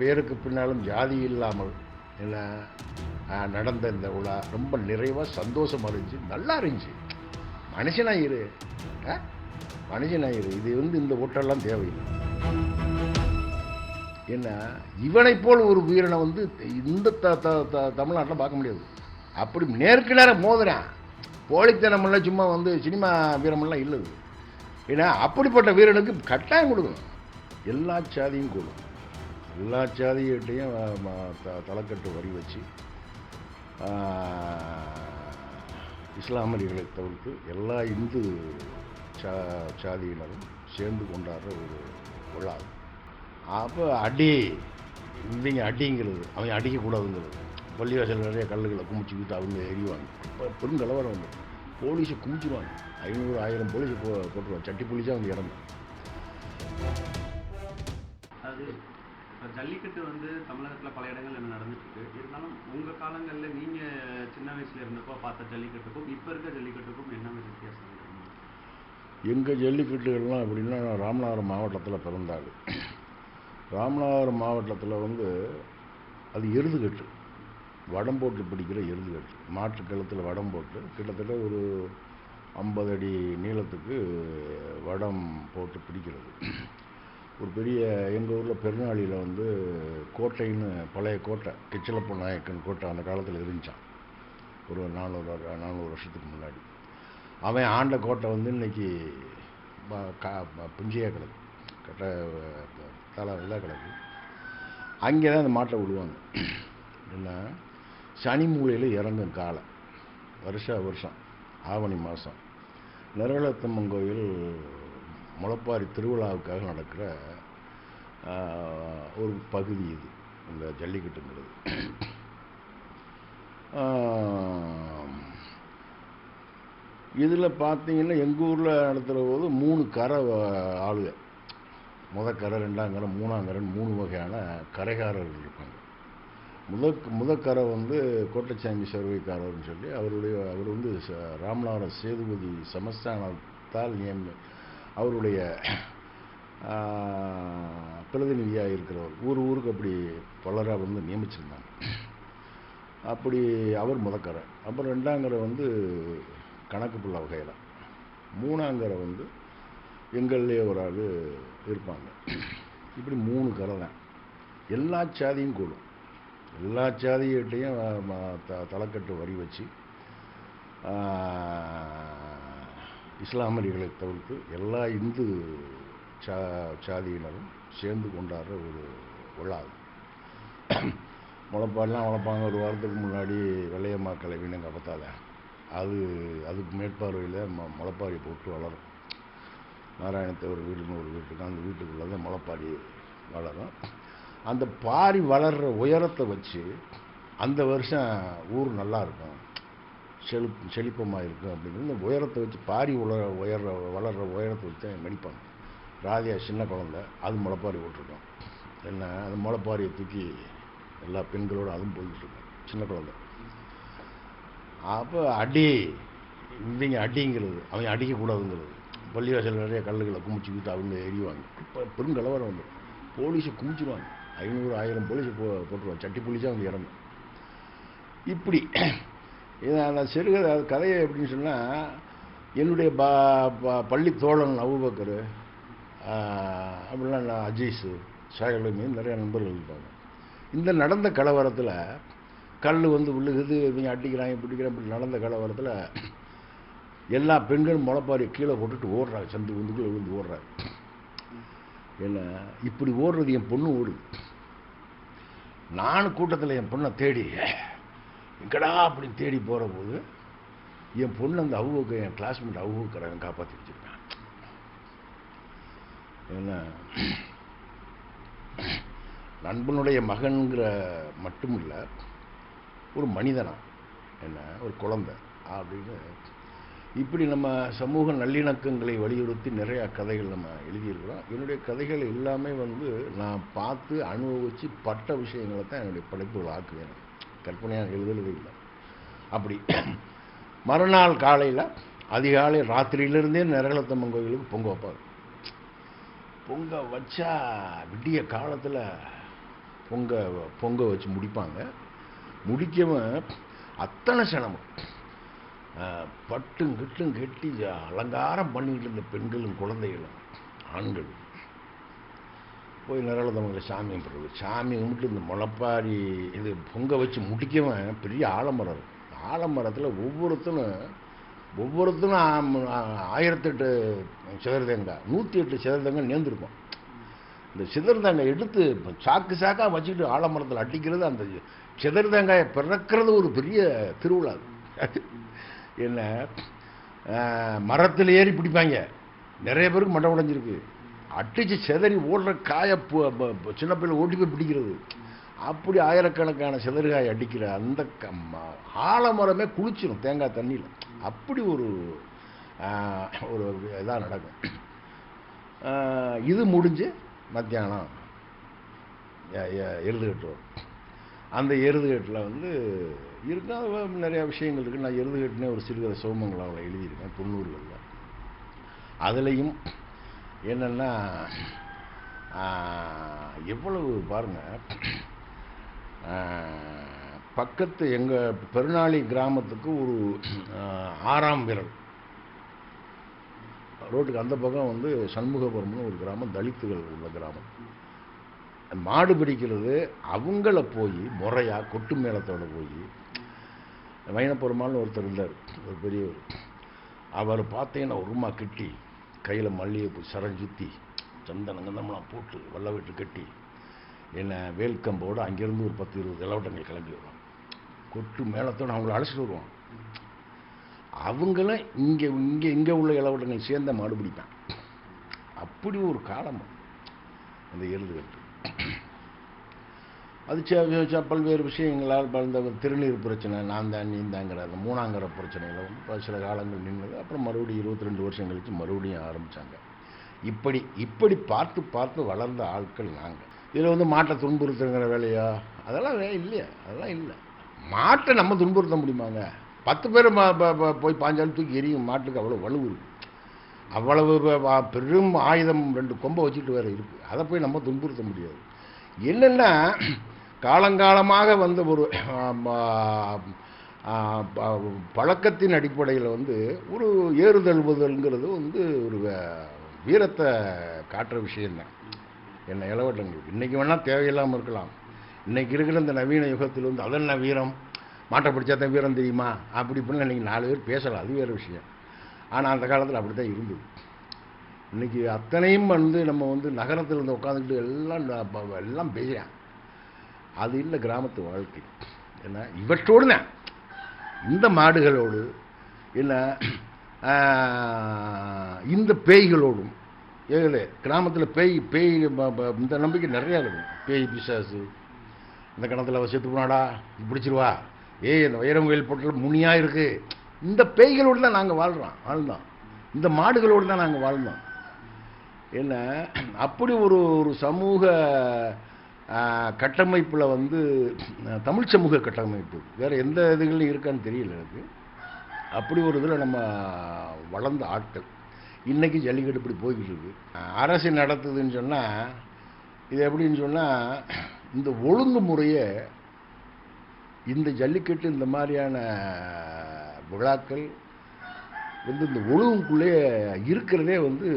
பேருக்கு பின்னாலும் ஜாதி இல்லாமல் என்ன நடந்த இந்த விழா ரொம்ப நிறைவாக சந்தோஷமாக இருந்துச்சு, நல்லா இருந்துச்சு. மனுஷனாயிரு மனுஷனாயிரு, இது இந்த ஓட்டெல்லாம் தேவையில்லை. ஏன்னா இவனை போல் ஒரு வீரனை இந்த தமிழ்நாட்டில் பார்க்க முடியாது. அப்படி நேருக்கு நேரம் மோதுறான். போலித்தனமெல்லாம் சும்மா சினிமா வீரமெல்லாம் இல்லை. ஏன்னா அப்படிப்பட்ட வீரனுக்கு கட்டாயம் கொடுக்கணும். எல்லா சாதியும் கொடுக்கும். எல்லா சாதியிட்டையும் தலைக்கட்டு வரி வச்சு இஸ்லாமியர்களை தவிர்த்து எல்லா இந்து சாதியினரும் சேர்ந்து கொண்டாடுற ஒரு விழா. அப்போ இவங்க அடிங்கிறது, அவங்க அடிக்கக்கூடாதுங்கிறது, பள்ளிவாசல் நிறைய கல்லுகளை குமிச்சு விட்டு அவங்க எரிவாங்க. இப்போ பெருங்கலவரம் போலீஸை குமிச்சிடுவாங்க. 500-1000 போலீஸை போட்டுருவாங்க. சட்டி போலீஸாக அவங்க இறந்து. அது ஜல்லிக்கட்டு தமிழகத்தில் பல இடங்கள் என்ன நடந்துட்டு இருக்கு. இருந்தாலும் உங்கள் காலங்களில் நீங்கள் சின்ன வயசில் இருந்தப்போ பார்த்த ஜல்லிக்கட்டுக்கும் இப்போ இருக்க ஜல்லிக்கட்டுக்கும் என்ன வித்தியாசம்? எங்கள் ஜல்லிக்கட்டுகள்லாம் அப்படின்னா, நான் ராமநாதபுரம் மாவட்டத்தில் பிறந்தாள். ராமநாதபுரம் மாவட்டத்தில் அது எருதுகட்டு, வடம் போட்டு பிடிக்கிற எருதுகட்டு. மாற்று கழுத்தில் வடம் போட்டு கிட்டத்தட்ட ஒரு 50 அடி நீளத்துக்கு வடம் போட்டு பிடிக்கிறது. ஒரு பெரிய எங்கள் ஊரில் பெருநாளியில் கோட்டைன்னு பழைய கோட்டை, கிச்சலப்ப நாயக்கன் கோட்டை அந்த காலத்தில் இருந்துச்சான். ஒரு 400 வருஷத்துக்கு முன்னாடி. அவன் ஆண்ட கோட்டை இன்னைக்கு புஞ்சியாக கிடக்கு, கட்ட தலை இதாக கிடக்கு. அங்கே தான் அந்த மாட்டை விடுவாங்க. என்ன சனி மூலையில் இறங்கும் காலை, வருஷம் ஆவணி மாதம் நரகளத்தம்மன் கோயில் முளைப்பாரி திருவிழாவுக்காக நடக்கிற ஒரு பகுதி இது, இந்த ஜல்லிக்கட்டுங்கிறது. இதில் பார்த்தீங்கன்னா எங்கள் ஊரில் நடத்துகிற போது 3 கரை ஆளுக, முதக்கரை, 2ஆம் கரை, 3ஆம் கரைன்னு 3 வகையான கரைகாரர்கள் இருப்பாங்க. முதக்கரை கோட்டச்சாமி சர்வைக்காரர்னு சொல்லி அவர் ராமநாதபுரம் சேதுபதி சமஸ்தானத்தால் அவருடைய பிரதிநிதியாக இருக்கிறவர். ஊருக்கு அப்படி பலராக நியமிச்சிருந்தாங்க. அப்படி அவர் முதக்கரை. அப்புறம் 2ஆம் கரை கணக்கு புள்ள வகையில், 3ஆம் கரை எங்கள்லேயே ஒரு ஆள் இருப்பாங்க. இப்படி 3 கரை தான். எல்லா சாதியும் கூடும். எல்லா சாதியிட்டையும் தலைக்கட்டு வரி வச்சு இஸ்லாமியர்களை தவிர்த்து எல்லா இந்து சாதியினரும் சேர்ந்து கொண்டாடுற ஒரு விழா. முளைப்பாடெலாம் வளர்ப்பாங்க. ஒரு வாரத்துக்கு முன்னாடி வெள்ளையம்மா கிளவின்னு கபத்தாத அதுக்கு மேற்பார்வையில் முளைப்பாரி போட்டு வளரும். நாராயணத்தேவர் வீடுன்னு ஒரு வீட்டுக்கு, அந்த வீட்டுக்குள்ளே தான் முளைப்பாரி வளரும். அந்த பாரி வளர்கிற உயரத்தை வச்சு அந்த வருஷம் ஊர் நல்லா இருக்கும், செழிப்பமாக இருக்கும் அப்படிங்கிறது. இந்த உயரத்தை வச்சு பாரி வளர்கிற உயரத்தை வச்சு மடிப்பாங்க. ராதியா சின்ன குழந்தை, அது முளைப்பாரி போட்டிருக்கோம். என்ன அந்த முளைப்பாரியை தூக்கி எல்லா பெண்களோடு அதுவும் போய்கிட்டுருக்கோம், சின்ன குழந்தை. அப்போ இவங்க அடிங்கிறது, அவங்க அடிக்கக்கூடாதுங்கிறது, பள்ளிவாசல் நிறைய கல்லுகளை குமிச்சு விட்டு அவங்க எரிவாங்க. இப்போ பெருங்கலவரம் போலீஸை குமிச்சிடுவாங்க. 500-1000 போலீஸை போட்டுருவாங்க. சட்டி போலீஸாக அவங்க இறந்து. இப்படி நான் சிறுகதை கதையை எப்படின்னு சொன்னால், என்னுடைய பள்ளி தோழன் அபூபக்கர், அப்படிலாம் நான் அஜீஸு, சாயலுமே நிறைய நண்பர்கள் இருப்பாங்க. இந்த நடந்த கலவரத்தில் கல் விழுகுது, இவங்க அடிக்கிறாங்க, பிடிக்கிறாங்க. இப்படி நடந்த கலவரத்தில் எல்லா பெண்களும் முளைப்பாரி கீழே போட்டுட்டு ஓடுறாங்க, சந்து விழுந்து ஓடுறாங்க. ஏன்னா இப்படி ஓடுறது என் பொண்ணு ஓடுது. நானும் கூட்டத்தில் என் பொண்ணை தேடி எங்கடா அப்படி தேடி போகிற போது என் பொண்ணு அந்த என் கிளாஸ்மேட் அவுக்கிறவன் காப்பாற்றி வச்சுருக்கான். ஏன்னா நண்பனுடைய மகன்கிற மட்டும் இல்லை, ஒரு மனிதனா, என்ன ஒரு குழந்தை அப்படின்னு. இப்படி நம்ம சமூக நல்லிணக்கங்களை வலியுறுத்தி நிறையா கதைகள் நம்ம எழுதியிருக்கிறோம். என்னுடைய கதைகள் எல்லாமே நான் பார்த்து அனுபவித்து பட்ட விஷயங்களை தான் என்னுடைய படைப்புகள் ஆக்குவேன். கற்பனையாக எழுதுறது இல்லை. அப்படி மறுநாள் காலையில் அதிகாலை ராத்திரியிலிருந்தே நரகளத்தம்மன் கோயிலுக்கு பொங்க வைப்பார். பொங்க வச்சா விடிய காலத்தில் பொங்க வச்சு முடிப்பாங்க. முடிக்கவும் அத்தனை சனமும் பட்டும் கிட்டும் கட்டி அலங்காரம் பண்ணிக்கிட்டு இருந்த பெண்களும் குழந்தைகளும் ஆண்கள் போய் நிரளதவங்களை சாமி கும்பிட்றது. சாமி கும்பிட்டு இந்த முளைப்பாரி இது பொங்க வச்சு முடிக்கவும் பெரிய ஆலமரம் இருக்கும். ஆலமரத்தில் ஒவ்வொருத்தரும் 1008 சிதறதேங்காய், 108 சிதறதேங்காய் நேர்ந்துருக்கும். இந்த சிதறதேங்காய் எடுத்து சாக்காக வச்சுக்கிட்டு ஆலமரத்தில் அடிக்கிறது, அந்த சிதறதேங்காயை பிறக்கிறது ஒரு பெரிய திருவிழா. என்ன மரத்தில் ஏறி பிடிப்பாங்க. நிறைய பேருக்கு மண்டை உடைஞ்சிருக்கு. அடித்து சிதறி ஓடுற காயை சின்ன பிள்ளை ஓட்டி போய் பிடிக்கிறது. அப்படி ஆயிரக்கணக்கான சிதறுகாய் அடிக்கிற அந்த ஆலமரமே குளிச்சிடும் தேங்காய் தண்ணியில். அப்படி ஒரு இதாக நடக்கும். இது முடிஞ்சு மத்தியானம் எருதுகட்டு வரும். அந்த எருதுகட்டில் வந்து இருக்கும் நிறையா விஷயங்கள் இருக்குது. நான் எருதுகட்டுனே ஒரு சிறுகதை சோமங்களாவில் எழுதியிருக்கேன் 90களில். அதுலேயும் என்னென்னா எவ்வளவு பாருங்கள், பக்கத்து எங்கள் பெருநாளி கிராமத்துக்கு ஒரு 6ஆம் விரல் ரோட்டுக்கு அந்த பக்கம் வந்து சண்முகபுரம்னு ஒரு கிராமம், தலித்துகள் உள்ள கிராமம். மாடு பிடிக்கிறது அவங்கள போய் முறையாக கொட்டு மேளத்தோடு போய் வைணப்பெருமாள்னு ஒருத்தர் இருந்தார், ஒரு பெரியவர். அவர் பார்த்தீங்கன்னா உருமா கட்டி கையில் மல்லிகைப்பூ சரஞ்சுத்தி சந்தனங்கந்தமெல்லாம் போட்டு வெள்ள வீட்டு கட்டி என்ன வேல்கம்போடு அங்கேருந்து ஒரு 10-20 இளவட்டங்கள் கிளம்பி வருவாங்க. கொட்டு மேளத்தோடு அவங்கள அழைச்சிட்டு வருவாங்க. அவங்களும் இங்கே உள்ள இளவட்டங்கள் சேர்ந்த மாடு பிடிப்பாங்க. அப்படி ஒரு காலம் அந்த எருதுகட்டு. அது பல்வேறு விஷயங்களால் இந்த திருநீர் பிரச்சனை, நான் தான் நீந்தாங்கிற அந்த 3ஆங்கிற பிரச்சனையில் வந்து சில காலங்கள் நின்றது. அப்புறம் மறுபடியும் 22 வருஷம் கழித்து மறுபடியும் ஆரம்பித்தாங்க. இப்படி பார்த்து வளர்ந்த ஆட்கள் நாங்கள். இதில் வந்து மாட்டை துன்புறுத்துங்கிற வேலையா? அதெல்லாம் இல்லையா? அதெல்லாம் இல்லை. மாட்டை நம்ம துன்புறுத்த முடியுமாங்க? 10 பேர் போய் பாஞ்சாலும் தூக்கி எரியும். மாட்டுக்கு அவ்வளோ வலு இருக்குது. அவ்வளவு பெரும் ஆயுதம் 2 கொம்பை வச்சுட்டு வேறு இருக்குது. அதை போய் நம்ம துன்புறுத்த முடியாது. என்னென்னா காலங்காலமாக வந்த ஒரு பழக்கத்தின் அடிப்படையில் வந்து ஒரு ஏறுதழுவுதல்ங்கிறது வந்து ஒரு வீரத்தை காட்டுற விஷயந்தான். என்ன இளவட்டங்களுக்கு இன்றைக்கி வேணால் தேவையில்லாமல் இருக்கலாம். இன்றைக்கி இருக்கிற இந்த நவீன யுகத்தில் வந்து அதென்ன வீரம், மாட்டை பிடிச்சா தான் வீரம் தெரியுமா அப்படி இப்படின்னு இன்றைக்கி 4 பேர் பேசலாம், அது வேறு விஷயம். ஆனால் அந்த காலத்தில் அப்படி தான் இருந்தது. இன்றைக்கி அத்தனையும் வந்து நம்ம வந்து நகரத்தில் இருந்து உட்காந்துக்கிட்டு எல்லாம் பேசுகிறேன். அது இல்லை கிராமத்து வாழ்க்கை. என்ன இவற்றோடு தான் இந்த மாடுகளோடு என்ன இந்த பேய்களோடும் ஏகலே கிராமத்தில் பேய் இந்த நம்பிக்கை நிறையா இருக்கும். பேய் பிசாசு இந்த கணத்தில் அவள் செத்து போனாடா பிடிச்சிருவா, இந்த வைரம் கோயில் போட்டில் முனியாக இருக்குது. இந்த பேய்களோடு தான் நாங்கள் வாழ்ந்தோம். இந்த மாடுகளோடு தான் நாங்கள் வாழ்ந்தோம். என்ன அப்படி ஒரு சமூக கட்டமைப்பில் வந்து தமிழ் சமூக கட்டமைப்பு வேறு எந்த இதுகளும் இருக்கான்னு தெரியல எனக்கு. அப்படி ஒரு இதில் நம்ம வளர்ந்த ஆட்கள். இன்றைக்கி ஜல்லிக்கட்டு இப்படி போய்கிட்டு இருக்கு. அரசு நடத்துதுன்னு சொன்னால் இது எப்படின்னு சொன்னால் இந்த ஒழுங்குமுறையை இந்த ஜல்லிக்கட்டு இந்த மாதிரியான விழாக்கள் வந்து இந்த ஒழுங்குக்குள்ளே இருக்கிறதே வந்து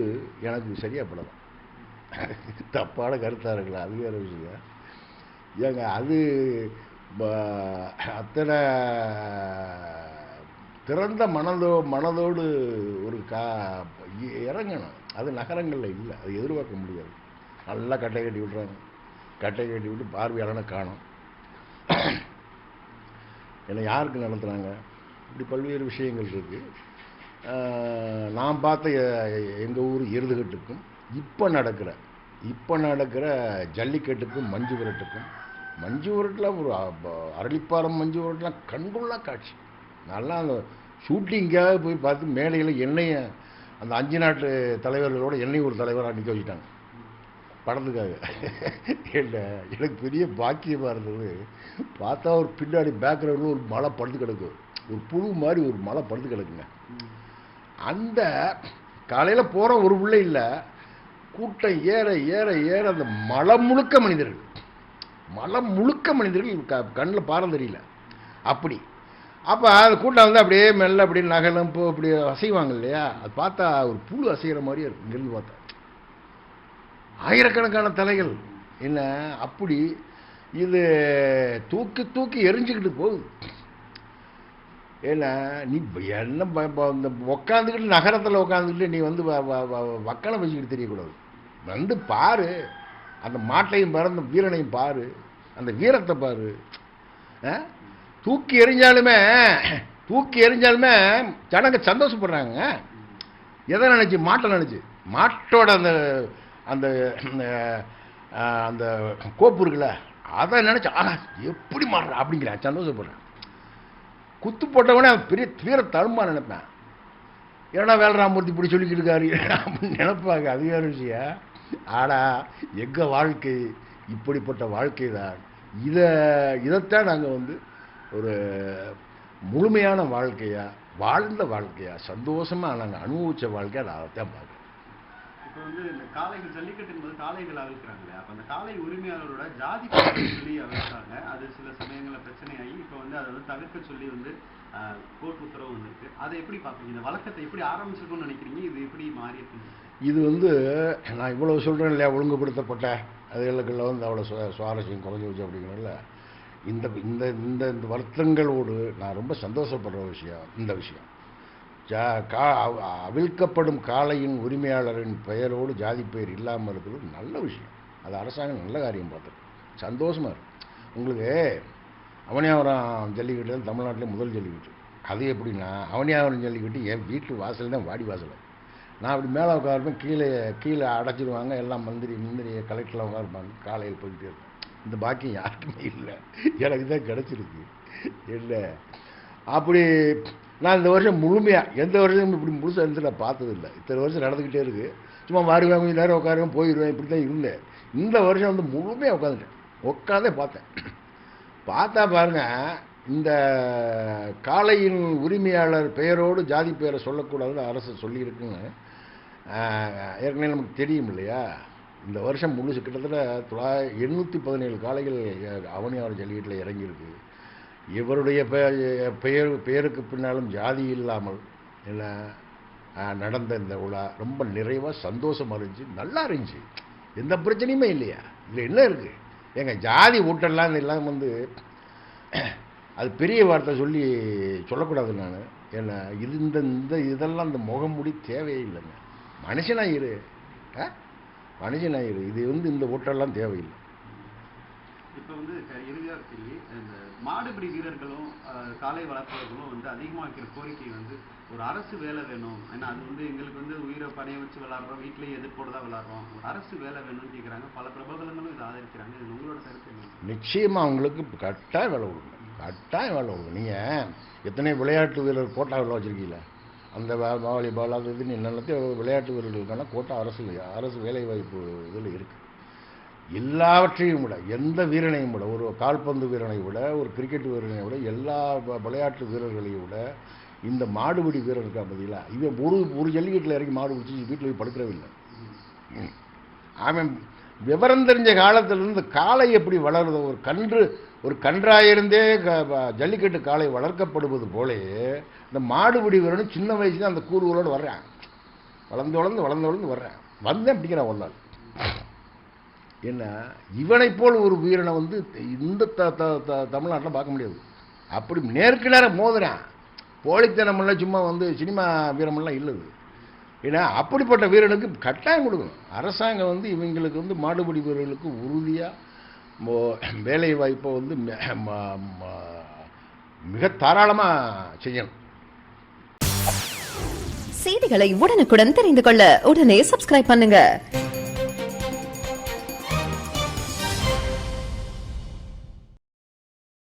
எனக்கு சரியாக படலாம். தப்பான கருத்தாக இருக்கலாம், அது வேறு விஷயம். ஏங்க அது அத்தனை திறந்த மனதோடு ஒரு இறங்கணும். அது நகரங்களில் இல்லை, அது எதிர்பார்க்க முடியாது. நல்லா கட்டை கட்டி விட்றாங்க. கட்டை கட்டி விட்டு பார்வையாளனை காணும். ஏன்னா யாருக்கு நடத்துகிறாங்க? இப்படி பல்வேறு விஷயங்கள் இருக்குது. நான் பார்த்த எங்கள் ஊர் எருதுகட்டுக்கும் இப்போ நடக்கிற ஜல்லிக்கட்டுக்கும் மஞ்சு விரட்டில் ஒரு அரளிப்பாரம் மஞ்சு விரட்டெலாம் கண்டுள்ள காட்சி. நல்லா அந்த ஷூட்டிங்காக போய் பார்த்து மேலையில் என்னையை அந்த 5 நாட்டு தலைவர்களோட என்னையும் ஒரு தலைவராக நிற்க வச்சுட்டாங்க படத்துக்காக. எனக்கு பெரிய பாக்கியமாக இருந்தது. பார்த்தா ஒரு பின்னாடி பேக்ரவுண்டில் ஒரு மலை படுத்து கிடக்கு, ஒரு புழு மாதிரி ஒரு மலை படுத்து கிடக்குங்க. அந்த காலையில் போகிற ஒரு பிள்ளை இல்லை, கூட்டம் ஏற அந்த மலை முழுக்க மனிதர்கள். மலம் முழுக்க மனிதர்கள் கண்ணில் பாரம் தெரியல அப்படி. அப்போ அது கூட்டம் வந்து அப்படியே மெல்ல அப்படியே நகலும் இப்போ அப்படி அசைவாங்க இல்லையா, அது பார்த்தா ஒரு புழு அசைகிற மாதிரியே இருக்கும். இங்கிருந்து பார்த்தா ஆயிரக்கணக்கான தலைகள் என்ன அப்படி இது தூக்கி தூக்கி எரிஞ்சுக்கிட்டு போகுது. ஏன்னா நீ என்ன இந்த உக்காந்துக்கிட்டு நகரத்தில் உட்காந்துக்கிட்டு நீ வந்து வக்கனை வச்சுக்கிட்டு தெரியக்கூடாது. வந்து பாரு, அந்த மாட்டையும் பாரு, அந்த வீரனையும் பாரு, அந்த வீரத்தை பாரு. தூக்கி எறிஞ்சாலுமே ஜனங்க சந்தோஷப்படுறாங்க. எதை நினைச்சு? மாட்டை நினைச்சு. மாட்டோட அந்த அந்த அந்த கோப்பு இருக்குல்ல, அதை நினைச்சு எப்படி மாறுற அப்படிங்கிறேன், சந்தோஷப்படுறேன். குத்து போட்டவனே அவன் பெரிய வீர தழும்பா நினைப்பேன். ஏன்னா வேலராமூர்த்தி இப்படி சொல்லிக்கிட்டு இருக்காரு அப்படின்னு நினைப்பாங்க. அது வேறு விஷயம். ஆனால் எங்கள் வாழ்க்கை இப்படிப்பட்ட வாழ்க்கை தான். இதைத்தான் நாங்கள் வந்து ஒரு முழுமையான வாழ்க்கையாக, வாழ்ந்த வாழ்க்கையாக, சந்தோஷமாக நாங்கள் அனுபவித்த வாழ்க்கையாக நான் அதைத்தான் பார்க்குறேன். இப்போ வந்து இந்த காளைகள் ஜல்லிக்கட்டு என்பது காளைகள் அவிழ்க்கிறாங்களே, அப்போ அந்த காளை உரிமையாளரோட ஜாதி சொல்லி அவிழ்த்தாங்க. அது சில சமயங்களில் பிரச்சனையாகி இப்போ வந்து அதை வந்து தவிர்க்க சொல்லி வந்து கோர்ட் உத்தரவு வந்திருக்கு. அதை எப்படி பார்க்குறீங்க? இந்த வழக்கத்தை எப்படி ஆரம்பிச்சிருக்கும்னு நினைக்கிறீங்க? இது எப்படி மாறி இருக்குங்க? இது வந்து நான் இவ்வளவு சொல்கிறேன் இல்லையா, ஒழுங்குபடுத்தப்பட்ட அதுகளுக்குள்ள வந்து அவ்வளோ சுவாரஸ்யம் குறைஞ்சி வச்சு அப்படிங்கிறதுல இந்த இந்த இந்த இந்த வருத்தங்களோடு நான் ரொம்ப சந்தோஷப்படுற விஷயம் இந்த விஷயம். அவிழ்க்கப்படும் காளையின் உரிமையாளரின் பெயரோடு ஜாதி பெயர் இல்லாமல் இருக்கிறது நல்ல விஷயம். அது அரசாங்கம் நல்ல காரியம் பார்த்துருக்கு, சந்தோஷமாக இருக்குது. உங்களுக்கு அவனியாவரம் ஜல்லிக்கட்டு தமிழ்நாட்டிலே முதல் ஜல்லிக்கட்டு. அது எப்படின்னா, அவனியாவரம் ஜல்லிக்கட்டு என் வீட்டு வாசல் தான், வாடி வாசல். நான் அப்படி மேலே உட்காருப்பேன், கீழே அடைச்சிடுவாங்க எல்லாம். மந்திரி கலெக்டரில் உட்காருப்பாங்க. காலையில் போயிட்டே இருக்கும். இந்த பாக்கியம் யாருக்குமே இல்லை, எனக்கு தான் கிடச்சிருக்கு. இல்லை அப்படி நான் இந்த வருஷம் முழுமையாக எந்த வருஷமும் இப்படி முழுசாக இருந்து நான் பார்த்ததில்லை. இத்தனை வருஷம் நடந்துக்கிட்டே இருக்குது. சும்மா வருவேன், கொஞ்சம் நேரம் உட்காருவேன், போயிடுவேன், இப்படி தான் இருந்தேன். இந்த வருஷம் வந்து முழுமையாக உட்காந்தே பார்த்தேன். பார்த்தா பாருங்க, இந்த காளையின் உரிமையாளர் பெயரோடு ஜாதி பெயரை சொல்லக்கூடாதுன்னு அரசு சொல்லியிருக்குன்னு ஏற்கனவே நமக்கு தெரியும் இல்லையா. இந்த வருஷம் முழுசு கிட்டத்தட்ட 817 காளைகள் அவனியாவரம் ஜல்லிக்கட்டில் இறங்கியிருக்கு. இவருடைய பெயருக்கு பின்னாலும் ஜாதி இல்லாமல் என்ன நடந்த இந்த விழா ரொம்ப நிறைவாக சந்தோஷமாக இருந்துச்சு, நல்லா இருந்துச்சு. எந்த பிரச்சனையுமே இல்லையா. இதில் என்ன இருக்குது? ஏங்க ஜாதி ஊட்டெல்லாம் எல்லாம் வந்து அது பெரிய வார்த்தை சொல்லக்கூடாது. நான் ஏன்னா இந்த இதெல்லாம் இந்த முகமுடி தேவையே இல்லைங்க. மனுஷனாயிரு. இது வந்து இந்த ஓட்டெல்லாம் தேவையில்லை. இப்போ வந்து இறுதியாக கேள்வி, இந்த மாடுபிடி வீரர்களும் காளை வளர்ப்பவர்களும் வந்து அதிகமாக வைக்கிற கோரிக்கை வந்து ஒரு அரசு வேலை வேணும். ஏன்னா அது வந்து எங்களுக்கு வந்து உயிரை பணைய வச்சு விளாட்றோம், வீட்டிலேயே எதிர்ப்போடு தான் விளாட்றோம், ஒரு அரசு வேலை வேணும்னு கேட்குறாங்க. பல பிரபலங்களும் இதை ஆதரிக்கிறாங்க. இது உங்களோட கருத்து? நிச்சயமாக அவங்களுக்கு கட்டாயம் வேலை கொடுங்க, கட்டாயம் வேலை கொடுங்க. நீங்கள் எத்தனை விளையாட்டு வீரர் கோட்டாவில் வச்சுருக்கீங்களா? அந்த வாலிபால் அது இதுன்னு எல்லாத்தையும் விளையாட்டு வீரர்களுக்கான கோட்டா அரசு வேலைவாய்ப்பு இதில் இருக்குது. எல்லாவற்றையும் விட, எந்த வீரனையும் விட, ஒரு கால்பந்து வீரனை விட, ஒரு கிரிக்கெட் வீரனை விட, எல்லா விளையாட்டு வீரர்களையும் விட இந்த மாடுபிடி வீரர் இருக்கா பார்த்தீங்களா, இவன் ஒரு ஜல்லிக்கட்டில் இறங்கி மாடு பிடிச்சி வீட்டில் போய் படுக்கிறவில்லை. அவன் விவரம் தெரிஞ்ச காலத்திலிருந்து காளை எப்படி வளருதோ, ஒரு கன்றாயிருந்தே ஜல்லிக்கட்டு காளை வளர்க்கப்படுவது போலே இந்த மாடுபிடி வீரனும் சின்ன வயசுல அந்த கூறுகளோடு வர்றேன், வளர்ந்து வர்றேன். வந்தேன் அப்படிங்கிறான் ஒரு நாள். என்ன இவனை போல் ஒரு வீரனை வந்து இந்த தமிழ்நாட்டில் பார்க்க முடியாது. அப்படி நேருக்கு நேரம் மோதுறான். போலித்தனமெல்லாம் சும்மா வந்து சினிமா வீரமெல்லாம் இல்லது. ஏன்னா அப்படிப்பட்ட வீரனுக்கு கட்டாயம் கொடுக்கணும். அரசாங்கம் வந்து இவங்களுக்கு வந்து மாடுபிடி வீரர்களுக்கு உறுதியாக வேலை வாய்ப்பை வந்து மிக தாராளமாக செய்யணும். செய்திகளை உடனுக்குடன் தெரிந்து கொள்ள உடனே சப்ஸ்கிரைப் பண்ணுங்க.